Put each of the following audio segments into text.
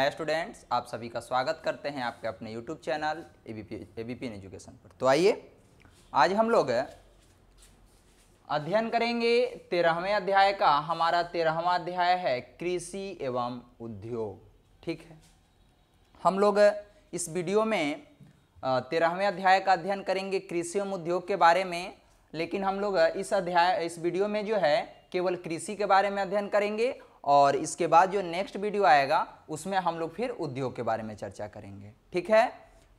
Hi students, आप सभी का स्वागत करते हैं आपके अपने YouTube channel ABP in education पर। तो आइए आज हम लोग अध्ययन करेंगे 13वें अध्याय का। हमारा 13वां अध्याय है कृषि एवं उद्योग। ठीक है, हम लोग इस वीडियो में 13वें अध्याय का अध्ययन करेंगे कृषि एवं उद्योग के बारे में। लेकिन हम लोग इस वीडियो में जो है केवल कृषि के बारे में अध्ययन करेंगे और इसके बाद जो नेक्स्ट वीडियो आएगा उसमें हम लोग फिर उद्योग के बारे में चर्चा करेंगे। ठीक है,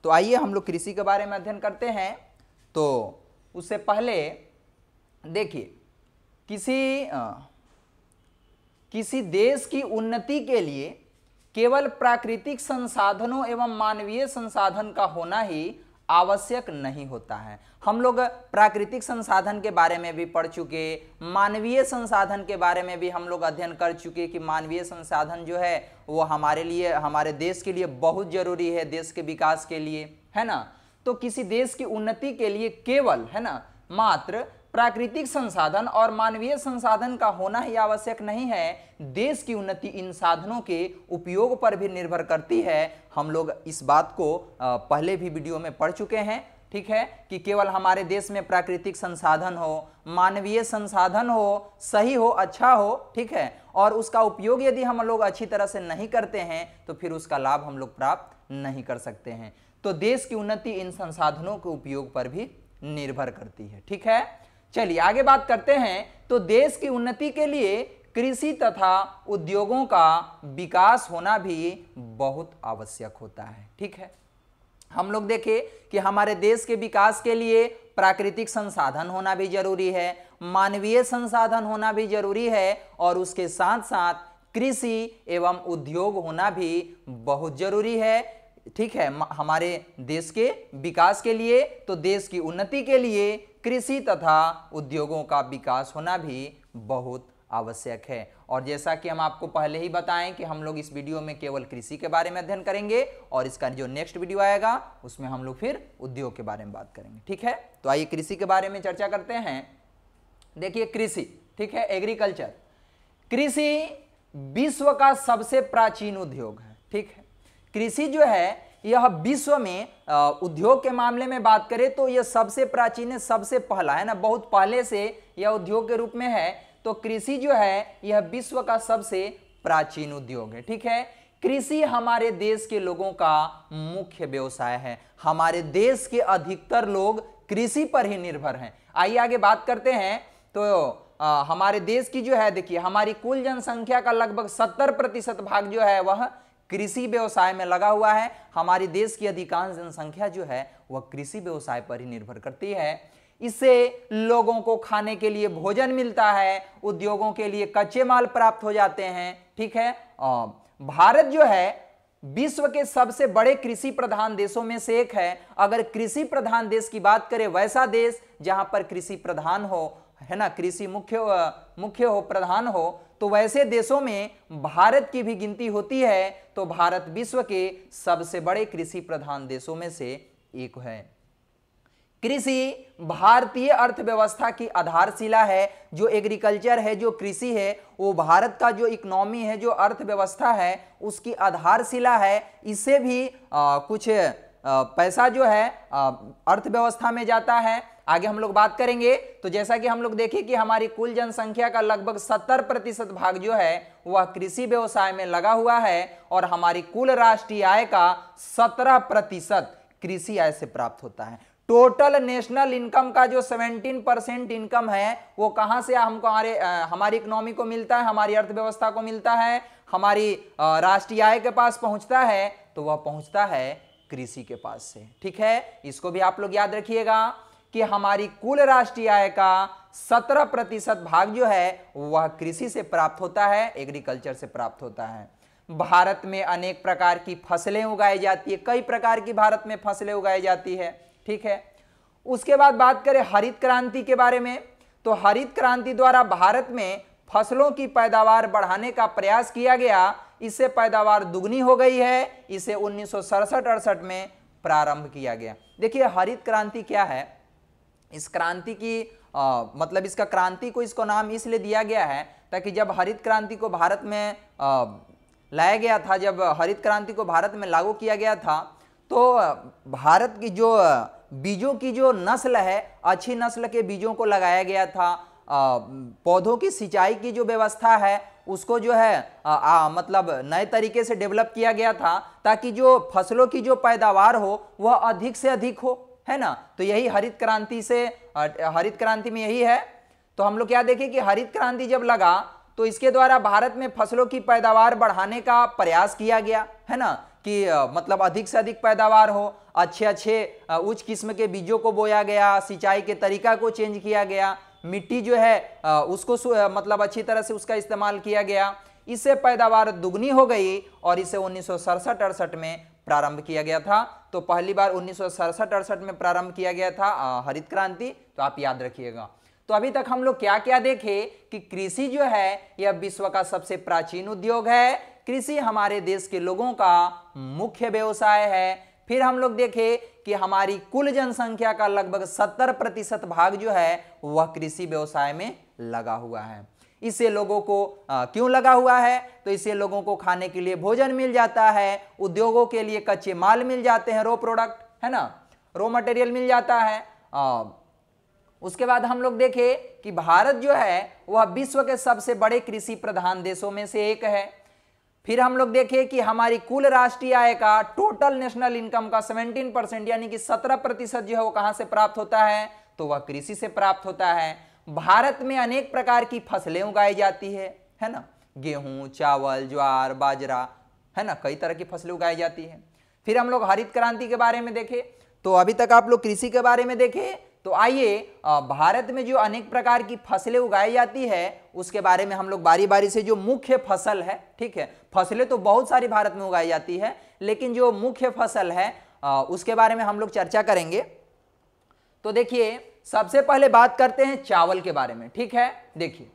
तो आइए हम लोग कृषि के बारे में अध्ययन करते हैं। तो उससे पहले देखिए, किसी देश की उन्नति के लिए केवल प्राकृतिक संसाधनों एवं मानवीय संसाधन का होना ही आवश्यक नहीं होता है। हम लोग प्राकृतिक संसाधन के बारे में भी पढ़ चुके, मानवीय संसाधन के बारे में भी हम लोग अध्ययन कर चुके कि मानवीय संसाधन जो है वो हमारे लिए, हमारे देश के लिए बहुत जरूरी है, देश के विकास के लिए, है ना। तो किसी देश की उन्नति के लिए केवल, है ना, मात्र प्राकृतिक संसाधन और मानवीय संसाधन का होना ही आवश्यक नहीं है। देश की उन्नति इन साधनों के उपयोग पर भी निर्भर करती है। हम लोग इस बात को पहले भी वीडियो में पढ़ चुके हैं। ठीक है, कि केवल हमारे देश में प्राकृतिक संसाधन हो, मानवीय संसाधन हो, सही हो, अच्छा हो, ठीक है, और उसका उपयोग यदि हम लोग अच्छी तरह से नहीं करते हैं तो फिर उसका लाभ हम लोग प्राप्त नहीं कर सकते हैं। तो देश की उन्नति इन संसाधनों के उपयोग पर भी निर्भर करती है। ठीक है, चलिए आगे बात करते हैं। तो देश की उन्नति के लिए कृषि तथा उद्योगों का विकास होना भी बहुत आवश्यक होता है। ठीक है, हम लोग देखें कि हमारे देश के विकास के लिए प्राकृतिक संसाधन होना भी जरूरी है, मानवीय संसाधन होना भी जरूरी है और उसके साथ साथ कृषि एवं उद्योग होना भी बहुत जरूरी है। ठीक है, हमारे देश के विकास के लिए, तो देश की उन्नति के लिए कृषि तथा उद्योगों का विकास होना भी बहुत आवश्यक है। और जैसा कि हम आपको पहले ही बताएं कि हम लोग इस वीडियो में केवल कृषि के बारे में अध्ययन करेंगे और इसका जो नेक्स्ट वीडियो आएगा उसमें हम लोग फिर उद्योग के बारे में बात करेंगे। ठीक है, तो आइए कृषि के बारे में चर्चा करते हैं। देखिए कृषि, ठीक है, एग्रीकल्चर, कृषि विश्व का सबसे प्राचीन उद्योग है। ठीक है, कृषि जो है यह विश्व में उद्योग के मामले में बात करें तो यह सबसे प्राचीन है, सबसे पहला है ना, बहुत पहले से यह उद्योग के रूप में है। तो कृषि जो है यह विश्व का सबसे प्राचीन उद्योग है। ठीक है, कृषि हमारे देश के लोगों का मुख्य व्यवसाय है। हमारे देश के अधिकतर लोग कृषि पर ही निर्भर हैं। आइए आगे बात करते हैं। तो हमारे देश की जो है, देखिए, हमारी कुल जनसंख्या का लगभग 70% भाग जो है वह कृषि व्यवसाय में लगा हुआ है। हमारी देश की अधिकांश जनसंख्या जो है वह कृषि व्यवसाय पर ही निर्भर करती है। इससे लोगों को खाने के लिए भोजन मिलता है, उद्योगों के लिए कच्चे माल प्राप्त हो जाते हैं। ठीक है, भारत जो है विश्व के सबसे बड़े कृषि प्रधान देशों में से एक है। अगर कृषि प्रधान देश की बात करें, वैसा देश जहां पर कृषि प्रधान हो, है ना, कृषि मुख्य हो, प्रधान हो, तो वैसे देशों में भारत की भी गिनती होती है। तो भारत विश्व के सबसे बड़े कृषि प्रधान देशों में से एक है। कृषि भारतीय अर्थव्यवस्था की आधारशिला है। जो एग्रीकल्चर है, जो कृषि है, वो भारत का जो इकोनॉमी है, जो अर्थव्यवस्था है, उसकी आधारशिला है। इससे भी कुछ पैसा जो है अर्थव्यवस्था में जाता है। आगे हम लोग बात करेंगे। तो जैसा कि हम लोग देखें कि हमारी कुल जनसंख्या का लगभग 70% भाग जो है वह कृषि व्यवसाय में लगा हुआ है और हमारी कुल राष्ट्रीय आय का 17% कृषि आय से प्राप्त होता है। टोटल नेशनल इनकम का जो 17% इनकम है वो कहां से हमको, हमारी इकोनॉमी को मिलता है, हमारी अर्थव्यवस्था को मिलता है, हमारी राष्ट्रीय आय के पास पहुंचता है, तो वह पहुंचता है कृषि के पास से। ठीक है, इसको भी आप लोग याद रखिएगा कि हमारी कुल राष्ट्रीय आय का 17% भाग जो है वह कृषि से प्राप्त होता है, एग्रीकल्चर से प्राप्त होता है। भारत में अनेक प्रकार की फसलें उगाई जाती है, कई प्रकार की भारत में फसलें उगाई जाती है। ठीक है, उसके बाद बात करें हरित क्रांति के बारे में। तो हरित क्रांति द्वारा भारत में फसलों की पैदावार बढ़ाने का प्रयास किया गया। इससे पैदावार दुगनी हो गई है। इसे 1967-68 में प्रारंभ किया गया। देखिए हरित क्रांति क्या है, इस क्रांति की मतलब इसका क्रांति को इसको नाम इसलिए दिया गया है ताकि जब हरित क्रांति को भारत में लाया गया था, जब हरित क्रांति को भारत में लागू किया गया था, तो भारत की जो बीजों की जो नस्ल है, अच्छी नस्ल के बीजों को लगाया गया था। पौधों की सिंचाई की जो व्यवस्था है उसको जो है मतलब नए तरीके से डेवलप किया गया था, ताकि जो फसलों की जो पैदावार हो वह अधिक से अधिक हो, है ना। तो यही हरित क्रांति में यही है। तो हम लोग क्या देखें कि हरित क्रांति जब लगा तो इसके द्वारा भारत में फसलों की पैदावार बढ़ाने का प्रयास किया गया, है ना, कि मतलब अधिक से अधिक पैदावार हो, अच्छे उच्च किस्म के बीजों को बोया गया, सिंचाई के तरीका को चेंज किया गया, मिट्टी जो है उसको मतलब अच्छी तरह से उसका इस्तेमाल किया गया। इससे पैदावार दुगनी हो गई और इसे 1967-68 में प्रारंभ किया गया था। तो पहली बार 1967-68 में प्रारंभ किया गया था हरित क्रांति, तो आप याद रखिएगा। तो अभी तक हम लोग क्या क्या देखे कि कृषि जो है यह विश्व का सबसे प्राचीन उद्योग है। कृषि हमारे देश के लोगों का मुख्य व्यवसाय है। फिर हम लोग देखे कि हमारी कुल जनसंख्या का लगभग 70% भाग जो है वह कृषि व्यवसाय में लगा हुआ है। इससे लोगों को क्यों लगा हुआ है, तो इससे लोगों को खाने के लिए भोजन मिल जाता है, उद्योगों के लिए कच्चे माल मिल जाते हैं, रॉ प्रोडक्ट, है ना, रॉ मटेरियल मिल जाता है। उसके बाद हम लोग देखे कि भारत जो है वह विश्व के सबसे बड़े कृषि प्रधान देशों में से एक है। फिर हम लोग देखे कि हमारी कुल राष्ट्रीय आय का, टोटल नेशनल इनकम का 17% यानी कि 17% जो है वो कहां से प्राप्त होता है, तो वह कृषि से प्राप्त होता है। भारत में अनेक प्रकार की फसलें उगाई जाती है ना, गेहूं, चावल, ज्वार, बाजरा, है ना, कई तरह की फसलें उगाई जाती है। फिर हम लोग हरित क्रांति के बारे में देखे। तो अभी तक आप लोग कृषि के बारे में देखे। तो आइए भारत में जो अनेक प्रकार की फसलें उगाई जाती है उसके बारे में हम लोग बारी बारी से, जो मुख्य फसल है, ठीक है, फसलें तो बहुत सारी भारत में उगाई जाती है, लेकिन जो मुख्य फसल है उसके बारे में हम लोग चर्चा करेंगे। तो देखिए, सबसे पहले बात करते हैं चावल के बारे में, ठीक है। देखिए,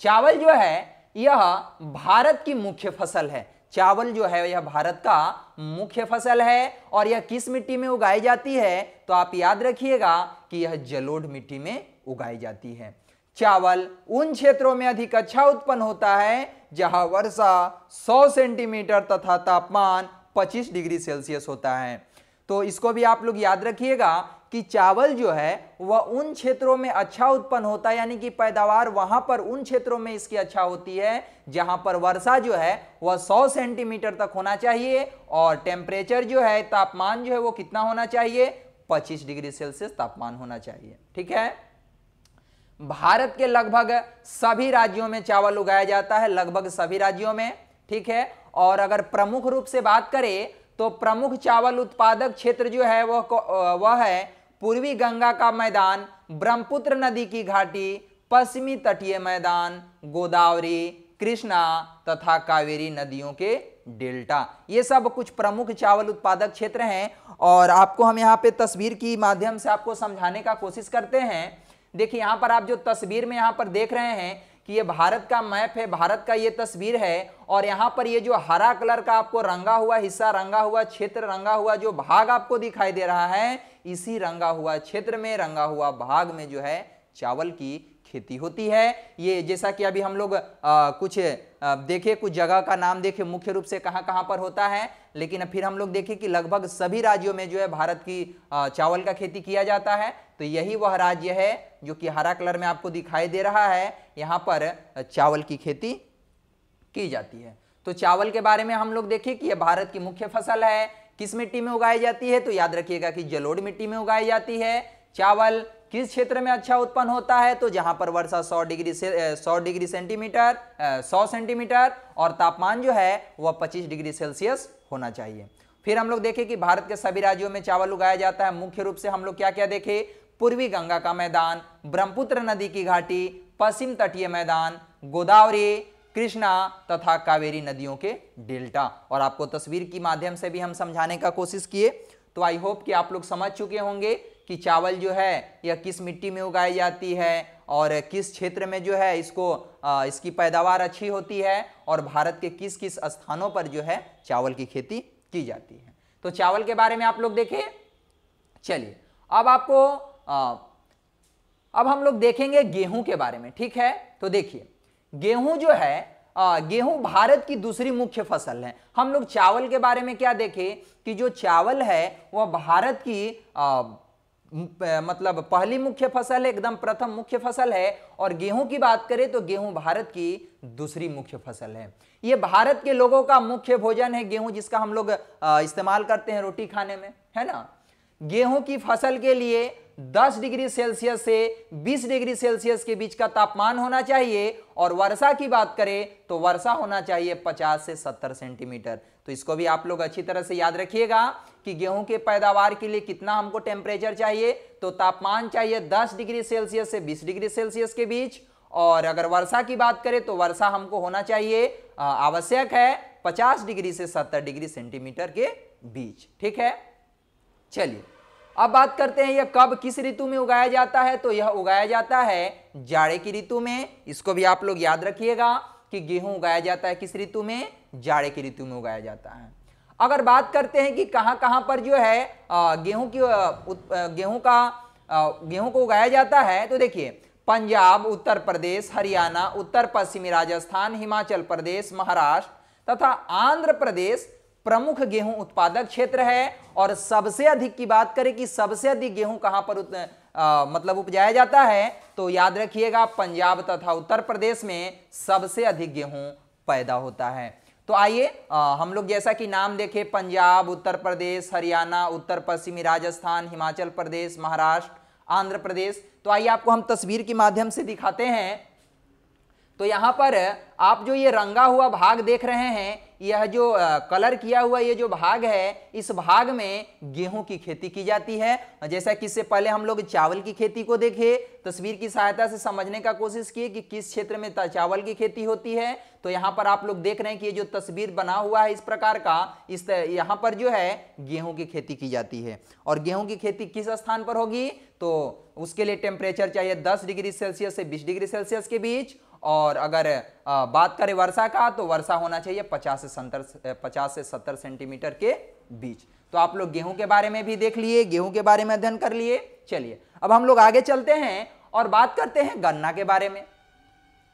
चावल जो है यह भारत की मुख्य फसल है। चावल जो है यह भारत का मुख्य फसल है और यह किस मिट्टी में उगाई जाती है, तो आप याद रखिएगा कि यह जलोढ़ मिट्टी में उगाई जाती है। चावल उन क्षेत्रों में अधिक अच्छा उत्पन्न होता है जहां वर्षा 100 सेंटीमीटर तथा तापमान 25 डिग्री सेल्सियस होता है। तो इसको भी आप लोग याद रखिएगा कि चावल जो है वह उन क्षेत्रों में अच्छा उत्पन्न होता है, यानी कि पैदावार वहां पर उन क्षेत्रों में इसकी अच्छा होती है जहां पर वर्षा जो है वह 100 सेंटीमीटर तक होना चाहिए और टेम्परेचर जो है, तापमान जो है वो कितना होना चाहिए, 25 डिग्री सेल्सियस तापमान होना चाहिए, ठीक है। भारत के लगभग सभी राज्यों में चावल उगाया जाता है, लगभग सभी राज्यों में, ठीक है। और अगर प्रमुख रूप से बात करें तो प्रमुख चावल उत्पादक क्षेत्र जो है वह है पूर्वी गंगा का मैदान, ब्रह्मपुत्र नदी की घाटी, पश्चिमी तटीय मैदान, गोदावरी, कृष्णा तथा कावेरी नदियों के डेल्टा। ये सब कुछ प्रमुख चावल उत्पादक क्षेत्र हैं और आपको हम यहाँ पे तस्वीर की माध्यम से आपको समझाने का कोशिश करते हैं। देखिए, यहाँ पर आप जो तस्वीर में यहाँ पर देख रहे हैं कि ये भारत का मैप है, भारत का ये तस्वीर है और यहाँ पर ये जो हरा कलर का आपको रंगा हुआ हिस्सा, रंगा हुआ क्षेत्र, रंगा हुआ जो भाग आपको दिखाई दे रहा है, इसी रंगा हुआ क्षेत्र में, रंगा हुआ भाग में जो है चावल की खेती होती है। ये जैसा कि अभी हम लोग कुछ देखे, कुछ जगह का नाम देखे मुख्य रूप से कहाँ कहाँ पर होता है, लेकिन फिर हम लोग देखें कि लगभग सभी राज्यों में जो है भारत की चावल का खेती किया जाता है। तो यही वह राज्य है जो कि हरा कलर में आपको दिखाई दे रहा है, यहाँ पर चावल की खेती की जाती है। तो चावल के बारे में हम लोग देखें कि यह भारत की मुख्य फसल है। किस मिट्टी में उगाई जाती है, तो याद रखिएगा कि जलोढ़ मिट्टी में उगाई जाती है। चावल किस क्षेत्र में अच्छा उत्पन्न होता है, तो जहां पर वर्षा 100 सेंटीमीटर और तापमान जो है वह 25 डिग्री सेल्सियस होना चाहिए। फिर हम लोग देखें कि भारत के सभी राज्यों में चावल उगाया जाता है। मुख्य रूप से हम लोग क्या क्या देखे, पूर्वी गंगा का मैदान, ब्रह्मपुत्र नदी की घाटी, पश्चिम तटीय मैदान, गोदावरी, कृष्णा तथा कावेरी नदियों के डेल्टा। और आपको तस्वीर की माध्यम से भी हम समझाने का कोशिश किए। तो आई होप कि आप लोग समझ चुके होंगे कि चावल जो है यह किस मिट्टी में उगाई जाती है और किस क्षेत्र में जो है इसकी पैदावार अच्छी होती है और भारत के किस किस स्थानों पर जो है चावल की खेती की जाती है। तो चावल के बारे में आप लोग देखें। चलिए, अब हम लोग देखेंगे गेहूं के बारे में, ठीक है। तो देखिए, गेहूं जो है गेहूं भारत की दूसरी मुख्य फसल है। हम लोग चावल के बारे में क्या देखें कि जो चावल है वह भारत की मतलब पहली मुख्य फसल है, एकदम प्रथम मुख्य फसल है। और गेहूं की बात करें तो गेहूं भारत की दूसरी मुख्य फसल है। ये भारत के लोगों का मुख्य भोजन है गेहूं, जिसका हम लोग इस्तेमाल करते हैं रोटी खाने में, है ना। गेहूं की फसल के लिए 10 डिग्री सेल्सियस से 20 डिग्री सेल्सियस के बीच का तापमान होना चाहिए। और वर्षा की बात करें तो वर्षा होना चाहिए 50 से 70 सेंटीमीटर। तो इसको भी आप लोग अच्छी तरह से याद रखिएगा कि गेहूं के पैदावार के लिए कितना हमको टेम्परेचर चाहिए, तो तापमान चाहिए 10 डिग्री सेल्सियस से 20 डिग्री सेल्सियस के बीच। और अगर वर्षा की बात करें तो वर्षा हमको होना चाहिए, आवश्यक है 50 डिग्री से 70 डिग्री सेंटीमीटर के बीच। ठीक है, चलिए अब बात करते हैं यह कब किस ऋतु में उगाया जाता है। तो यह उगाया जाता है जाड़े की ऋतु में। इसको भी आप लोग याद रखिएगा कि गेहूं उगाया जाता है किस ऋतु में, जाड़े की ऋतु में उगाया जाता है। अगर बात करते हैं कि कहां कहां पर जो है गेहूं को उगाया जाता है, तो देखिए पंजाब, उत्तर प्रदेश, हरियाणा, उत्तर पश्चिमी राजस्थान, हिमाचल प्रदेश, महाराष्ट्र तथा आंध्र प्रदेश प्रमुख गेहूं उत्पादक क्षेत्र है। और सबसे अधिक की बात करें कि सबसे अधिक गेहूं कहां पर मतलब उपजाया जाता है, तो याद रखिएगा पंजाब तथा उत्तर प्रदेश में सबसे अधिक गेहूं पैदा होता है। तो आइए हम लोग जैसा कि नाम देखें, पंजाब, उत्तर प्रदेश, हरियाणा, उत्तर पश्चिमी राजस्थान, हिमाचल प्रदेश, महाराष्ट्र, आंध्र प्रदेश। तो आइए आपको हम तस्वीर के माध्यम से दिखाते हैं। तो यहां पर आप जो ये रंगा हुआ भाग देख रहे हैं, यह जो कलर किया हुआ ये जो भाग है, इस भाग में गेहूं की खेती की जाती है। जैसा कि इससे पहले हम लोग चावल की खेती को देखे, तस्वीर की सहायता से समझने का कोशिश किए कि किस क्षेत्र में चावल की खेती होती है। तो यहाँ पर आप लोग देख रहे हैं कि ये जो तस्वीर बना हुआ है इस प्रकार का, इस यहाँ पर जो है गेहूं की खेती की जाती है। और गेहूं की खेती किस स्थान पर होगी, तो उसके लिए टेम्परेचर चाहिए 10 डिग्री सेल्सियस से 20 डिग्री सेल्सियस के बीच। और अगर बात करें वर्षा का, तो वर्षा होना चाहिए 50 से 70 सेंटीमीटर के बीच। तो आप लोग गेहूं के बारे में भी देख लिए, गेहूं के बारे में अध्ययन कर लिए। चलिए अब हम लोग आगे चलते हैं और बात करते हैं गन्ना के बारे में।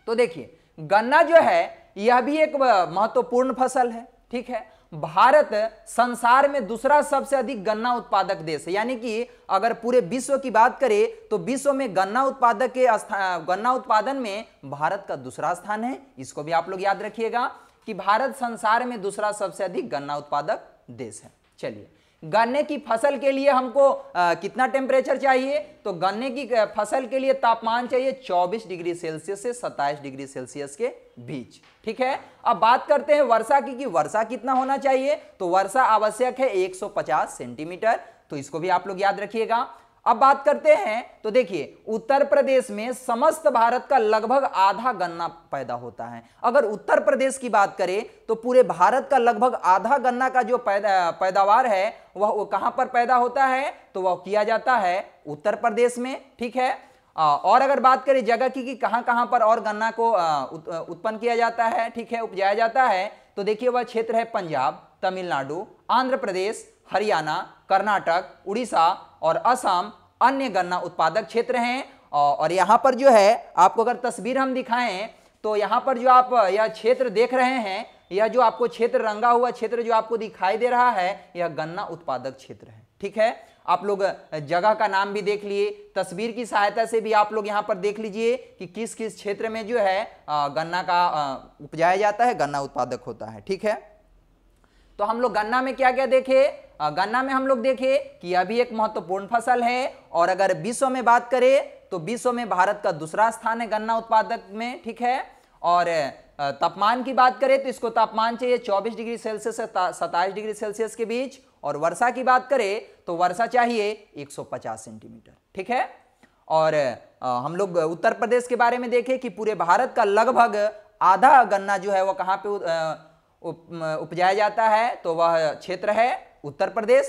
तो देखिए गन्ना जो है यह भी एक महत्वपूर्ण फसल है। ठीक है, भारत संसार में दूसरा सबसे अधिक गन्ना उत्पादक देश है। यानी कि अगर पूरे विश्व की बात करें तो विश्व में गन्ना उत्पादन में भारत का दूसरा स्थान है। इसको भी आप लोग याद रखिएगा कि भारत संसार में दूसरा सबसे अधिक गन्ना उत्पादक देश है। चलिए गन्ने की फसल के लिए हमको कितना टेम्परेचर चाहिए, तो गन्ने की फसल के लिए तापमान चाहिए 24 डिग्री सेल्सियस से 27 डिग्री सेल्सियस के बीच। ठीक है, अब बात करते हैं वर्षा की कि वर्षा कितना होना चाहिए, तो वर्षा आवश्यक है 150 सेंटीमीटर। तो इसको भी आप लोग याद रखिएगा। अब बात करते हैं तो देखिए उत्तर प्रदेश में समस्त भारत का लगभग आधा गन्ना पैदा होता है। अगर उत्तर प्रदेश की बात करें तो पूरे भारत का लगभग आधा गन्ना का जो पैदावार है वह कहां पर पैदा होता है, तो वह किया जाता है उत्तर प्रदेश में। ठीक है, और अगर बात करें जगह की कि कहां कहां पर और गन्ना को उत्पन्न किया जाता है, ठीक है, उपजाया जाता है, तो देखिए वह क्षेत्र है पंजाब, तमिलनाडु, आंध्र प्रदेश, हरियाणा, कर्नाटक, उड़ीसा और असम अन्य गन्ना उत्पादक क्षेत्र हैं। और यहां पर जो है आपको अगर तस्वीर हम दिखाएं तो यहां पर जो आप यह क्षेत्र देख रहे हैं, यह जो आपको क्षेत्र रंगा हुआ क्षेत्र जो आपको दिखाई दे रहा है, यह गन्ना उत्पादक क्षेत्र है। ठीक है, आप लोग जगह का नाम भी देख लिए, तस्वीर की सहायता से भी आप लोग यहां पर देख लीजिए कि किस किस क्षेत्र में जो है गन्ना का उपजाया जाता है, गन्ना उत्पादक होता है। ठीक है, तो हम लोग गन्ना में क्या क्या देखे, गन्ना में हम लोग देखे कि यह भी एक महत्वपूर्ण फसल है। और अगर विश्व में बात करें तो विश्व में भारत का दूसरा स्थान है गन्ना उत्पादक में। ठीक है, और तापमान की बात करें तो इसको तापमान चाहिए 24 डिग्री सेल्सियस से 27 डिग्री सेल्सियस के बीच। और वर्षा की बात करें तो वर्षा चाहिए 150 सेंटीमीटर। ठीक है, और हम लोग उत्तर प्रदेश के बारे में देखें कि पूरे भारत का लगभग आधा गन्ना जो है वह कहां पे उपजाया जाता है, तो वह क्षेत्र है उत्तर प्रदेश।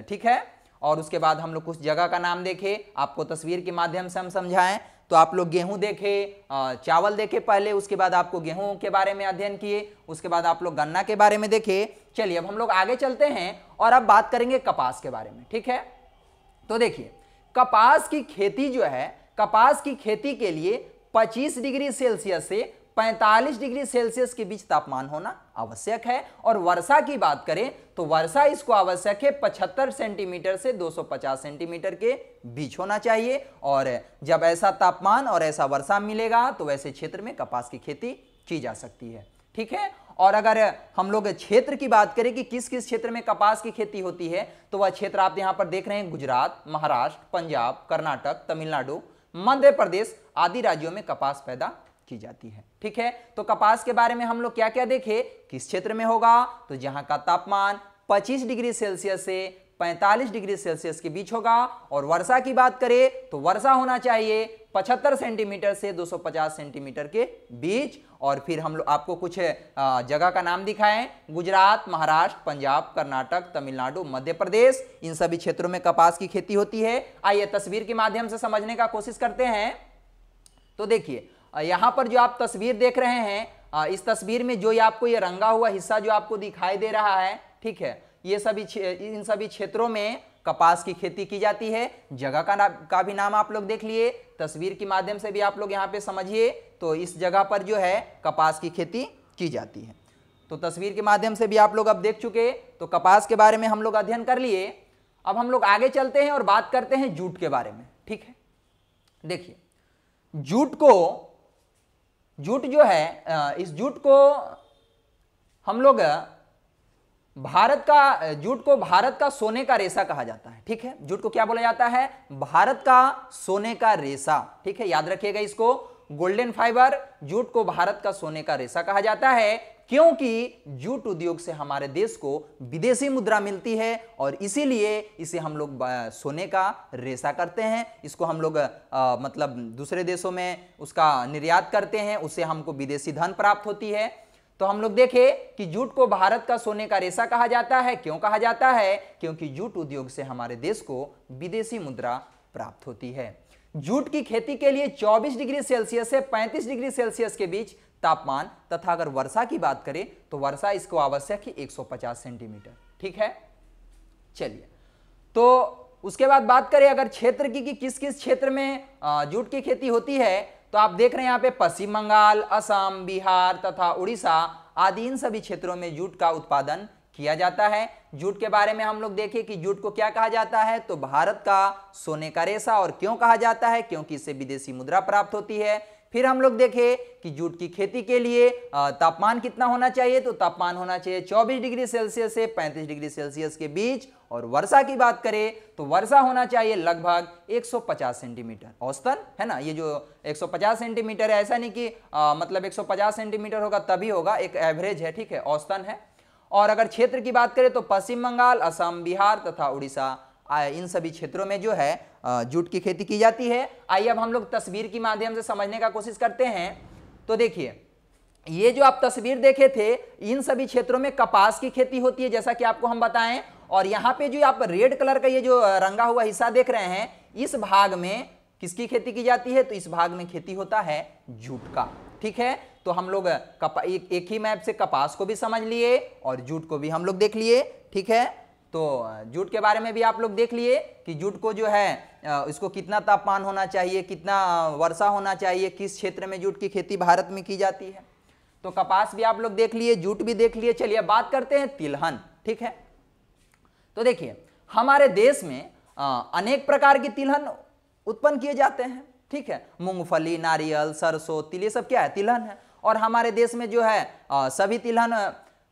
ठीक है, और उसके बाद हम लोग कुछ जगह का नाम देखे, आपको तस्वीर के माध्यम से हम समझाएं। तो आप लोग गेहूं देखे, चावल देखे पहले, उसके बाद आपको गेहूं के बारे में अध्ययन किए, उसके बाद आप लोग गन्ना के बारे में देखे। चलिए अब हम लोग आगे चलते हैं और अब बात करेंगे कपास के बारे में। ठीक है, तो देखिए कपास की खेती जो है, कपास की खेती के लिए 25 डिग्री सेल्सियस से 45 डिग्री सेल्सियस के बीच तापमान होना आवश्यक है। और वर्षा की बात करें तो वर्षा इसको आवश्यक है 75 सेंटीमीटर से 250 सेंटीमीटर के बीच होना चाहिए। और जब ऐसा तापमान और ऐसा वर्षा मिलेगा तो वैसे क्षेत्र में कपास की खेती की जा सकती है। ठीक है। और अगर हम लोग क्षेत्र की बात करें कि किस किस क्षेत्र में कपास की खेती होती है, तो वह क्षेत्र आप यहां पर देख रहे हैं, गुजरात, महाराष्ट्र, पंजाब, कर्नाटक, तमिलनाडु, मध्य प्रदेश आदि राज्यों में कपास पैदा की जाती है। ठीक है। तो कपास के बारे में हम लोग क्या क्या देखे, किस क्षेत्र में होगा, तो जहां का तापमान 25 डिग्री सेल्सियस से 45 डिग्री सेल्सियस के बीच होगा। और वर्षा की बात करें तो वर्षा होना चाहिए 75 सेंटीमीटर से 250 सेंटीमीटर के बीच। और फिर हम लोग आपको कुछ जगह का नाम दिखाएं, गुजरात, महाराष्ट्र, पंजाब, कर्नाटक, तमिलनाडु, मध्य प्रदेश, इन सभी क्षेत्रों में कपास की खेती होती है। आइए तस्वीर के माध्यम से समझने का कोशिश करते हैं। तो देखिए यहां पर जो आप तस्वीर देख रहे हैं, इस तस्वीर में जो आपको ये रंगा हुआ हिस्सा जो आपको दिखाई दे रहा है, ठीक है, ये इन सभी क्षेत्रों में कपास की खेती की जाती है। जगह का भी नाम आप लोग देख लिए, तस्वीर के माध्यम से भी आप लोग यहाँ पे समझिए। तो इस जगह पर जो है कपास की खेती की जाती है। तो तस्वीर के माध्यम से भी आप लोग अब देख चुके, तो कपास के बारे में हम लोग अध्ययन कर लिए। अब हम लोग आगे चलते हैं और बात करते हैं जूट के बारे में। ठीक है। देखिए जूट जो है, इस जूट को हम लोग जूट को भारत का सोने का रेशा कहा जाता है। ठीक है। जूट को क्या बोला जाता है, भारत का सोने का रेशा। ठीक है, याद रखिएगा इसको, गोल्डन फाइबर। जूट को भारत का सोने का रेशा कहा जाता है क्योंकि जूट उद्योग से हमारे देश को विदेशी मुद्रा मिलती है और इसीलिए इसे हम लोग सोने का रेशा करते हैं। इसको हम लोग मतलब दूसरे देशों में उसका निर्यात करते हैं, उससे हमको विदेशी धन प्राप्त होती है। तो हम लोग देखें कि जूट को भारत का सोने का रेशा कहा जाता है। क्यों कहा जाता है, क्योंकि जूट उद्योग से हमारे देश को विदेशी मुद्रा प्राप्त होती है। जूट की खेती के लिए 24 डिग्री सेल्सियस से 35 डिग्री सेल्सियस के बीच तापमान तथा अगर वर्षा की बात करें तो वर्षा इसको आवश्यक है 150 सेंटीमीटर। ठीक है। चलिए, तो उसके बाद बात करें अगर क्षेत्र की कि किस किस क्षेत्र में जूट की खेती होती है, तो आप देख रहे हैं यहाँ पे पश्चिम बंगाल, असम, बिहार तथा उड़ीसा आदि इन सभी क्षेत्रों में जूट का उत्पादन किया जाता है। जूट के बारे में हम लोग देखें कि जूट को क्या कहा जाता है, तो भारत का सोने का रेशा। और क्यों कहा जाता है, क्योंकि इससे विदेशी मुद्रा प्राप्त होती है। फिर हम लोग देखें कि जूट की खेती के लिए तापमान कितना होना चाहिए, तो तापमान होना चाहिए 24 डिग्री सेल्सियस से 35 डिग्री सेल्सियस के बीच। और वर्षा की बात करें तो वर्षा होना चाहिए लगभग 150 सेंटीमीटर औसतन, है ना। ये जो 150 सेंटीमीटर है, ऐसा नहीं कि मतलब 150 सेंटीमीटर होगा तभी होगा, एक एवरेज है। ठीक है, औसतन है। और अगर क्षेत्र की बात करें तो पश्चिम बंगाल, असम, बिहार तथा उड़ीसा इन सभी क्षेत्रों में जो है जूट की खेती की जाती है। आइए अब हम लोग तस्वीर के माध्यम से समझने का कोशिश करते हैं। तो देखिए ये जो आप तस्वीर देखे थे, इन सभी क्षेत्रों में कपास की खेती होती है जैसा कि आपको हम बताएं। और यहाँ पे जो आप रेड कलर का ये जो रंगा हुआ हिस्सा देख रहे हैं, इस भाग में किसकी खेती की जाती है, तो इस भाग में खेती होता है जूट का। ठीक है। तो हम लोग एक ही मैप से कपास को भी समझ लिए और जूट को भी हम लोग देख लिए। ठीक है। तो जूट के बारे में भी आप लोग देख लिए कि जूट को जो है इसको कितना तापमान होना चाहिए, कितना वर्षा होना चाहिए, किस क्षेत्र में जूट की खेती भारत में की जाती है। तो कपास भी आप लोग देख लिए, जूट भी देख लिए। चलिए बात करते हैं तिलहन। ठीक है। तो देखिए हमारे देश में अनेक प्रकार की तिलहन उत्पन्न किए जाते हैं। ठीक है। मूंगफली, नारियल, सरसों, तिल, ये सब क्या है, तिलहन है। और हमारे देश में जो है सभी तिलहन,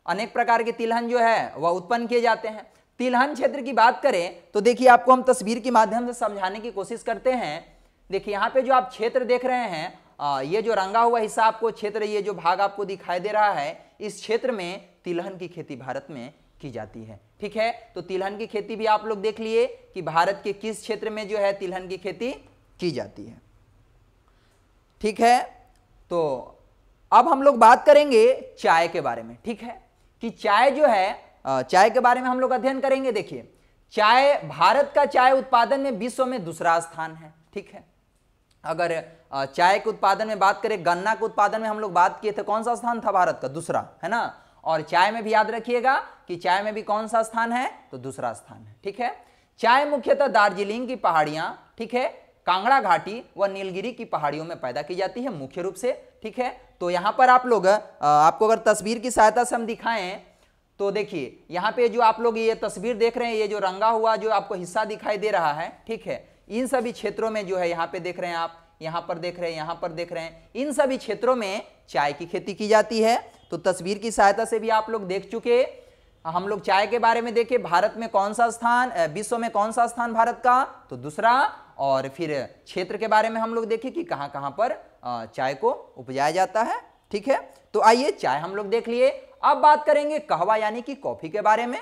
अनेक प्रकार के तिलहन जो है वह उत्पन्न किए जाते हैं। तिलहन क्षेत्र की बात करें तो देखिए आपको हम तस्वीर के माध्यम से समझाने की कोशिश करते हैं। देखिए यहाँ पे जो आप क्षेत्र देख रहे हैं, ये जो रंगा हुआ हिस्सा आपको क्षेत्र, ये जो भाग आपको दिखाई दे रहा है, इस क्षेत्र में तिलहन की खेती भारत में की जाती है। ठीक है। तो तिलहन की खेती भी आप लोग देख लिए कि भारत के किस क्षेत्र में जो है तिलहन की खेती की जाती है। ठीक है। तो अब हम लोग बात करेंगे चाय के बारे में। ठीक है, कि चाय जो है, चाय के बारे में हम लोग अध्ययन करेंगे। देखिए चाय, भारत का चाय उत्पादन में विश्व में दूसरा स्थान है। ठीक है। अगर चाय के उत्पादन में बात करें, गन्ना के उत्पादन में हम लोग बात किए थे, कौन सा स्थान था भारत का, दूसरा, है ना। और चाय में भी याद रखिएगा कि चाय में भी कौन सा स्थान है, तो दूसरा स्थान है। ठीक है। चाय मुख्यतः दार्जिलिंग की पहाड़ियां, ठीक है, कांगड़ा घाटी व नीलगिरी की पहाड़ियों में पैदा की जाती है मुख्य रूप से। ठीक है, तो यहां पर आप लोग आपको अगर तस्वीर की सहायता से हम दिखाएं तो देखिए यहाँ पे जो आप लोग ये तस्वीर देख रहे हैं, ये जो रंगा हुआ जो आपको हिस्सा दिखाई दे रहा है, ठीक है, इन सभी क्षेत्रों में जो है यहाँ पे देख रहे हैं आप, यहाँ पर देख रहे हैं, यहाँ पर देख रहे हैं, इन सभी क्षेत्रों में चाय की खेती की जाती है। तो तस्वीर की सहायता से भी आप लोग देख चुके, हम लोग चाय के बारे में देखे, भारत में कौन सा स्थान, विश्व में कौन सा स्थान भारत का, तो दूसरा, और फिर क्षेत्र के बारे में हम लोग देखे कि कहां कहां पर चाय को उपजाया जाता है। ठीक है, तो आइए चाय हम लोग देख लिए। अब बात करेंगे कहवा यानी कि कॉफी के बारे में।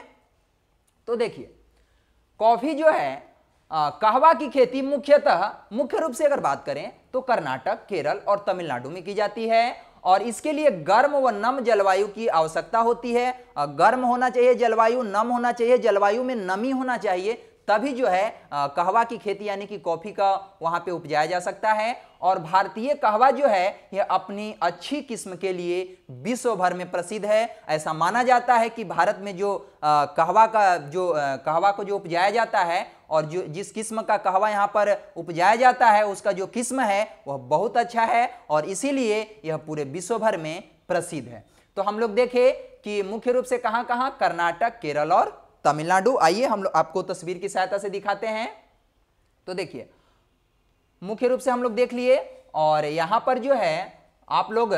तो देखिए कॉफी जो है, कहवा की खेती मुख्य रूप से अगर बात करें तो कर्नाटक, केरल और तमिलनाडु में की जाती है और इसके लिए गर्म व नम जलवायु की आवश्यकता होती है। गर्म होना चाहिए जलवायु, नम होना चाहिए जलवायु में नमी होना चाहिए, तभी जो है कहवा की खेती यानी कि कॉफी का वहां पे उपजाया जा सकता है। और भारतीय कहवा जो है यह अपनी अच्छी किस्म के लिए विश्व भर में प्रसिद्ध है। ऐसा माना जाता है कि भारत में जो कहवा को जो उपजाया जाता है और जो जिस किस्म का कहवा यहाँ पर उपजाया जाता है उसका जो किस्म है वह बहुत अच्छा है और इसीलिए यह पूरे विश्व भर में प्रसिद्ध है। तो हम लोग देखें कि मुख्य रूप से कहां कहां, कर्नाटक, केरल और तमिलनाडु। आइए हम लोग आपको तस्वीर की सहायता से दिखाते हैं। तो देखिए मुख्य रूप से हम लोग देख लिए और यहां पर जो है आप लोग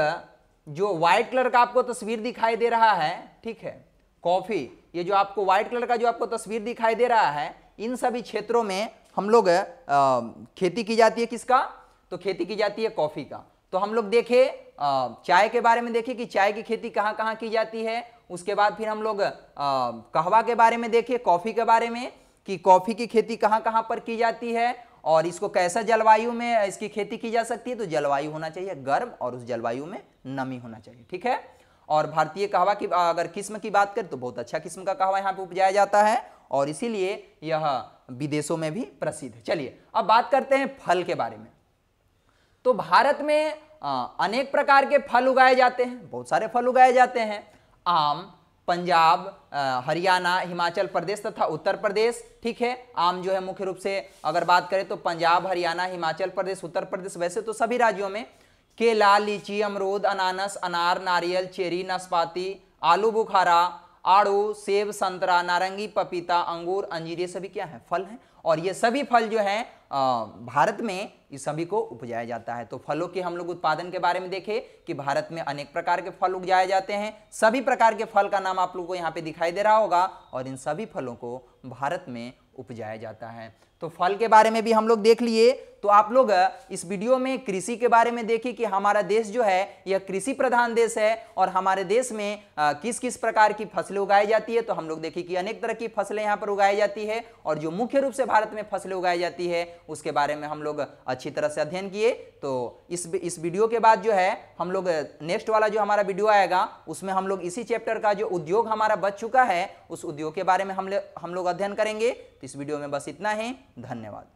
जो व्हाइट कलर का आपको तस्वीर दिखाई दे रहा है, ठीक है, कॉफी, ये जो आपको व्हाइट कलर का जो आपको तस्वीर दिखाई दे रहा है, इन सभी क्षेत्रों में हम लोग खेती की जाती है। किसका? तो खेती की जाती है कॉफी का। तो हम लोग देखे चाय के बारे में देखे कि चाय की खेती कहां कहां की जाती है। उसके बाद फिर हम लोग कहवा के बारे में देखे, कॉफी के बारे में कि कॉफी की खेती कहां कहां पर की जाती है और इसको कैसा जलवायु में इसकी खेती की जा सकती है। तो जलवायु होना चाहिए गर्म और उस जलवायु में नमी होना चाहिए। ठीक है, और भारतीय कहवा की अगर किस्म की बात करें तो बहुत अच्छा किस्म का कहवा यहाँ पे उपजाया जाता है और इसीलिए यह विदेशों में भी प्रसिद्ध है। चलिए अब बात करते हैं फल के बारे में। तो भारत में अनेक प्रकार के फल उगाए जाते हैं, बहुत सारे फल उगाए जाते हैं। आम पंजाब, हरियाणा, हिमाचल प्रदेश तथा उत्तर प्रदेश। ठीक है, आम जो है मुख्य रूप से अगर बात करें तो पंजाब, हरियाणा, हिमाचल प्रदेश, उत्तर प्रदेश, वैसे तो सभी राज्यों में केला, लीची, अमरूद, अनानास, अनार, नारियल, चेरी, नाशपाती, आलू बुखारा, आड़ू, सेब, संतरा, नारंगी, पपीता, अंगूर, अंजीर, ये सभी क्या है? फल हैं। और ये सभी फल जो हैं भारत में इस सभी को उपजाया जाता है। तो फलों के हम लोग उत्पादन के बारे में देखें कि भारत में अनेक प्रकार के फल उगाए जाते हैं। सभी प्रकार के फल का नाम आप लोगों को यहाँ पे दिखाई दे रहा होगा और इन सभी फलों को भारत में उपजाया जाता है। तो फल के बारे में भी हम लोग देख लिए। तो आप लोग इस वीडियो में कृषि के बारे में देखिए कि हमारा देश जो है यह कृषि प्रधान देश है और हमारे देश में किस किस प्रकार की फसलें उगाई जाती है। तो हम लोग देखिए कि अनेक तरह की फसलें यहाँ पर उगाई जाती है और जो मुख्य रूप से भारत में फसलें उगाई जाती है उसके बारे में हम लोग अच्छी तरह से अध्ययन किए। तो इस वीडियो के बाद जो है हम लोग नेक्स्ट वाला जो हमारा वीडियो आएगा उसमें हम लोग इसी चैप्टर का जो उद्योग हमारा बच चुका है उस उद्योग के बारे में हम लोग अध्ययन करेंगे। तो इस वीडियो में बस इतना ही। धन्यवाद।